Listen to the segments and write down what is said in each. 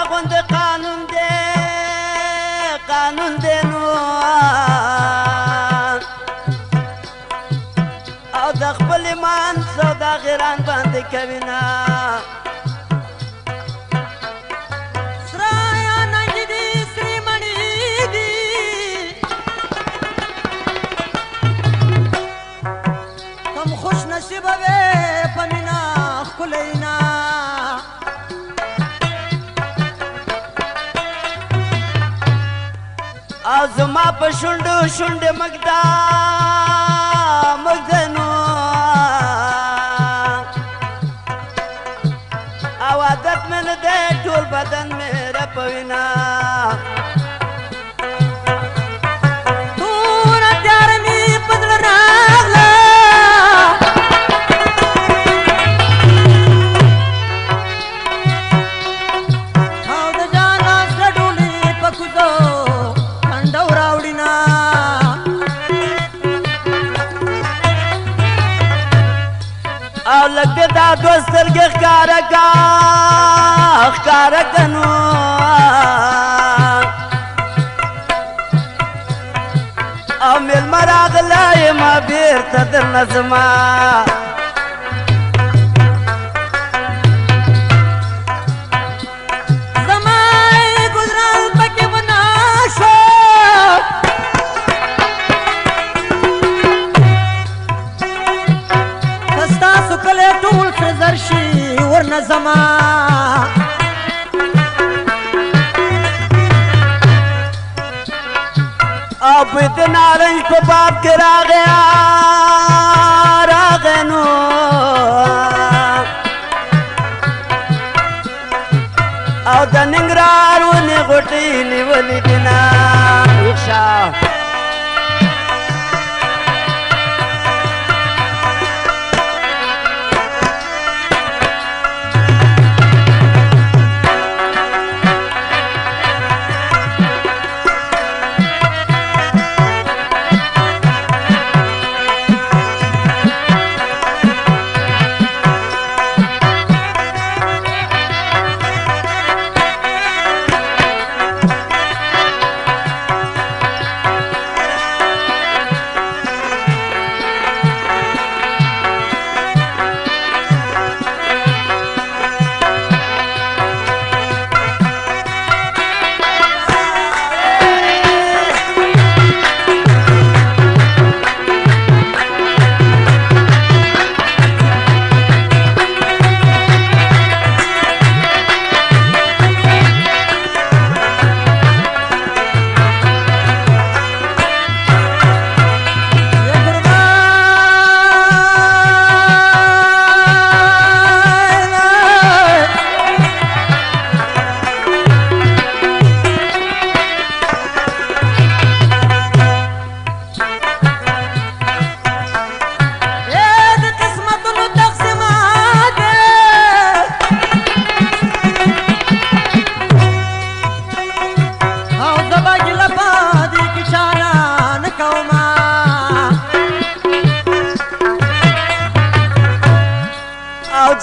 غوندې قانون دی نو او د خپل ایمان سوداګران باندې کوي نه زما په شونډو شونډې مږدنو او عادت مې نه دی ټول بدن مې رپوینه توره تیاره مې په زړه راغله او د جانا سره ډولې په کوزو او لږ دې دا دوه سترګې ښکاره که نو او مېلمه راغلی یمه بېرته درنه ځمه زما یې ګلران پکې ونه شو که ستاسو کلی ټول فرزر شي ورنه زما او په د نارنج په باب کې راغی نو او د ننګرهار ونې غوټۍ نیولې دي نه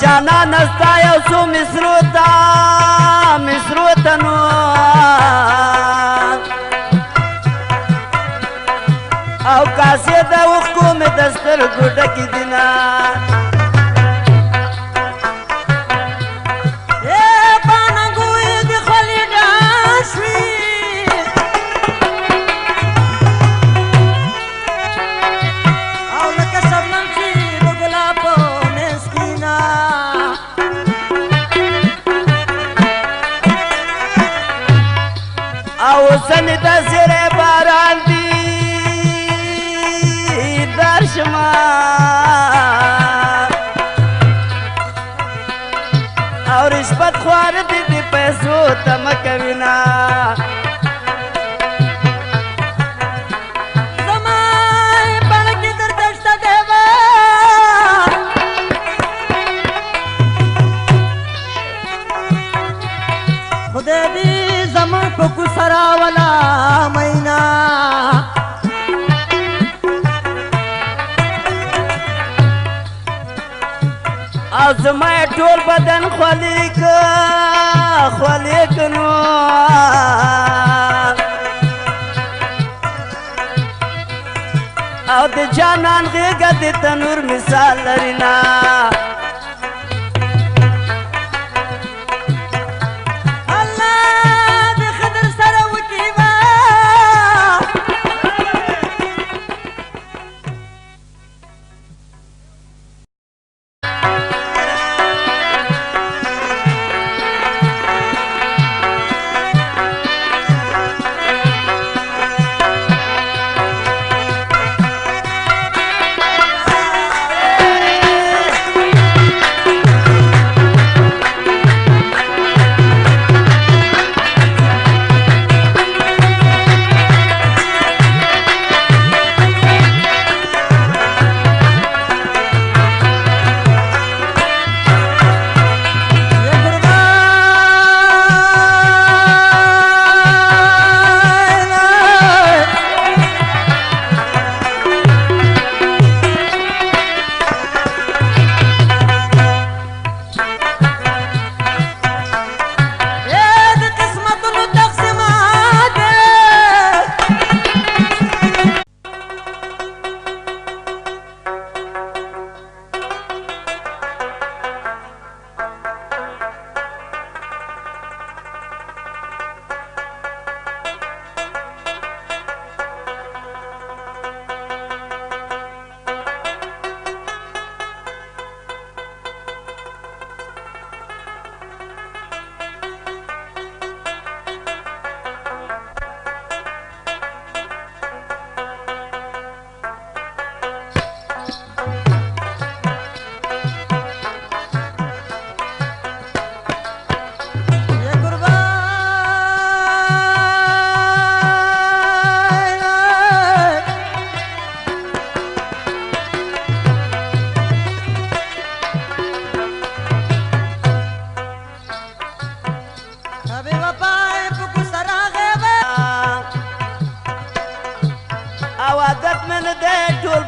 جانا نستا یو څو مصرو ته نو او کاسې د اوښکو مې د سترګو ډکې دي نه اوسنې د زیرې باران دي درشمه او رشوت خوار دي د پیسو تمه کوي نه زما یې بڼه کې درته شته دیوه خدای دې زموږ په کوڅه راوله مینا او زما ټول بدن خولې نو او د جانان غېږه د تنور مثال لري نه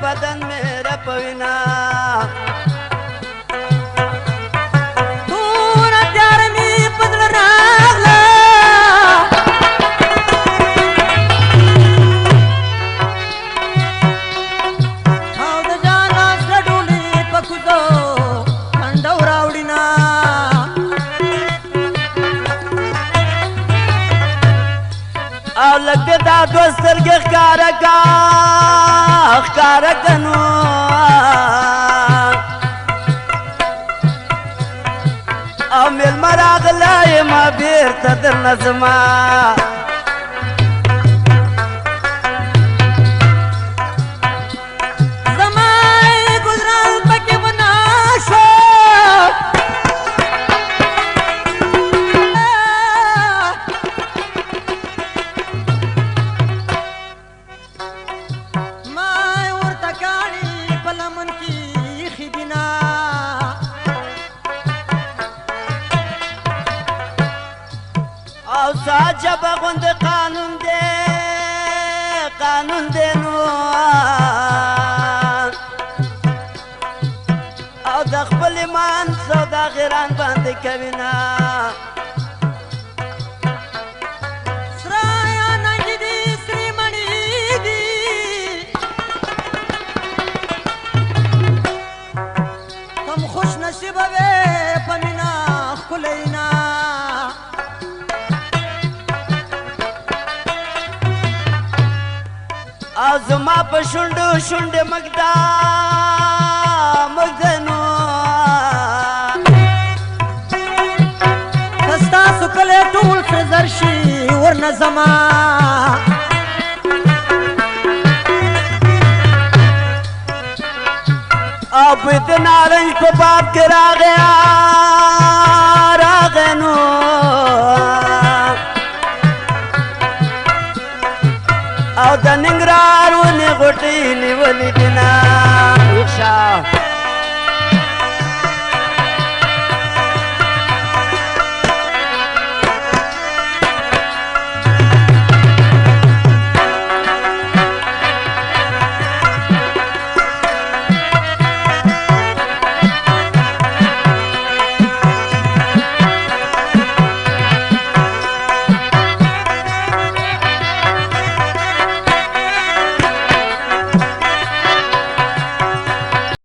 بدن میرا پوینا دور تیار می بدل راغلا او د جانا سډولې پکوزو کنډو راوډینا او لګ دا دوستر کې ښکارا کنو او مېلمه راغلی ما بېرته درنه ځما زما ګلران پکې بنا شو جب غند قانون دے نو او د خپل ایمان سوداګران باندې کوینا سرایا ننګ دي سریمنی دي کم خوش نصیب وې پمینا خلینا زما په شونډو شونډې مږدنو که ستاسو کلی ټول فرزر شي ورنه زما او په د نارنج په باب کې راغی نو او د ننګرهار ونې غوټۍ نیولې دي نه